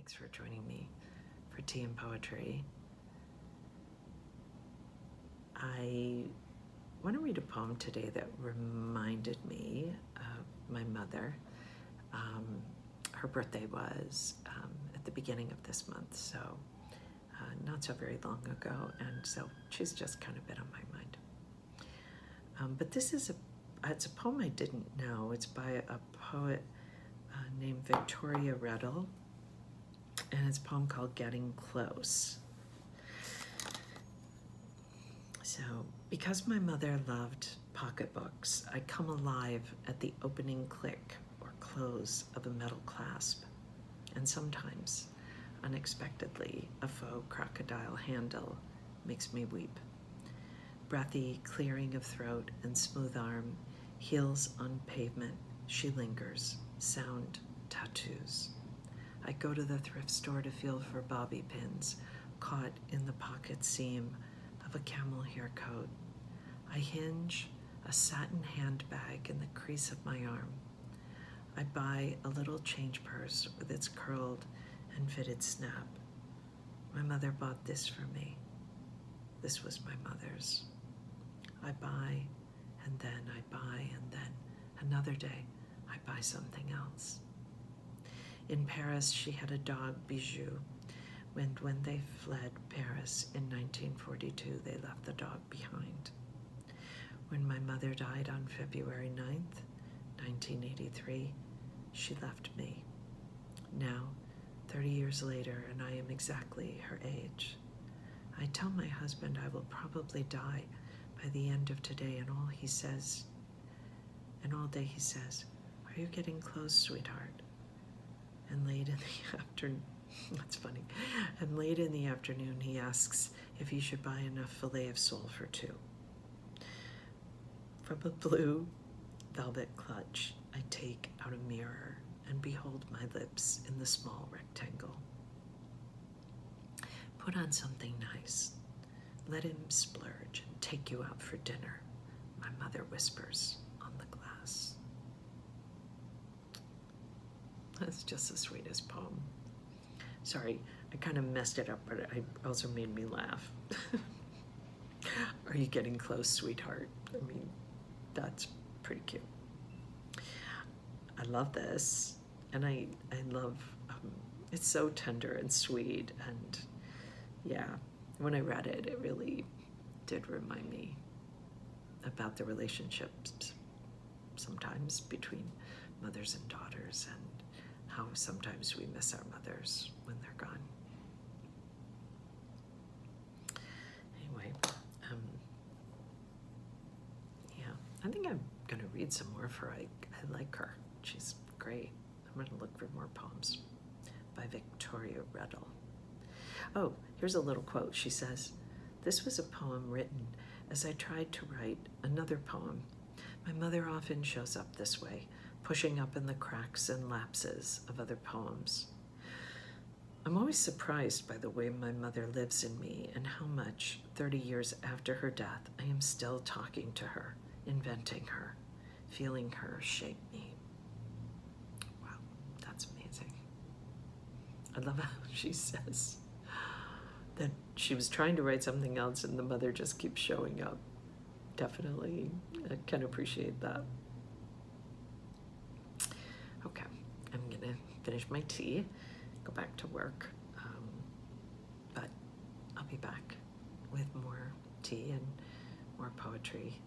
Thanks for joining me for Tea and Poetry. I want to read a poem today that reminded me of my mother. Her birthday was at the beginning of this month, so not so very long ago, and so she's just kind of been on my mind. But this is it's a poem I didn't know. It's by a poet named Victoria Redel, and it's a poem called Getting Close. So, because my mother loved pocketbooks, I come alive at the opening click or close of a metal clasp, and sometimes, unexpectedly, a faux crocodile handle makes me weep. Breathy clearing of throat and smooth arm, heels on pavement, she lingers, sound tattoos. I go to the thrift store to feel for bobby pins, caught in the pocket seam of a camel hair coat. I hinge a satin handbag in the crease of my arm. I buy a little change purse with its curled and fitted snap. My mother bought this for me. This was my mother's. I buy, and then I buy, and then another day I buy something else. In Paris, she had a dog, Bijou. When they fled Paris in 1942, they left the dog behind. When my mother died on February 9th, 1983, she left me. Now, 30 years later, and I am exactly her age. I tell my husband I will probably die by the end of today, and all day he says, "Are you getting close, sweetheart?" And late in the afternoon, that's funny, and late in the afternoon he asks if he should buy enough filet of sole for two. From a blue velvet clutch, I take out a mirror and behold my lips in the small rectangle. Put on something nice. Let him splurge and take you out for dinner, my mother whispers on the glass. That's just the sweetest poem. Sorry, I kind of messed it up, but it also made me laugh. Are you getting close, sweetheart? I mean, that's pretty cute. I love this, and I love, it's so tender and sweet, and yeah, when I read it, it really did remind me about the relationships sometimes between mothers and daughters, and how sometimes we miss our mothers when they're gone. Anyway, yeah, I think I'm gonna read some more of her. I like her. She's great. I'm gonna look for more poems by Victoria Redel. Oh, here's a little quote. She says, "This was a poem written as I tried to write another poem. My mother often shows up this way, pushing up in the cracks and lapses of other poems. I'm always surprised by the way my mother lives in me and how much, 30 years after her death, I am still talking to her, inventing her, feeling her shape me." Wow, that's amazing. I love how she says that she was trying to write something else and the mother just keeps showing up. Definitely, I can appreciate that. Okay, I'm gonna finish my tea, go back to work, but I'll be back with more tea and more poetry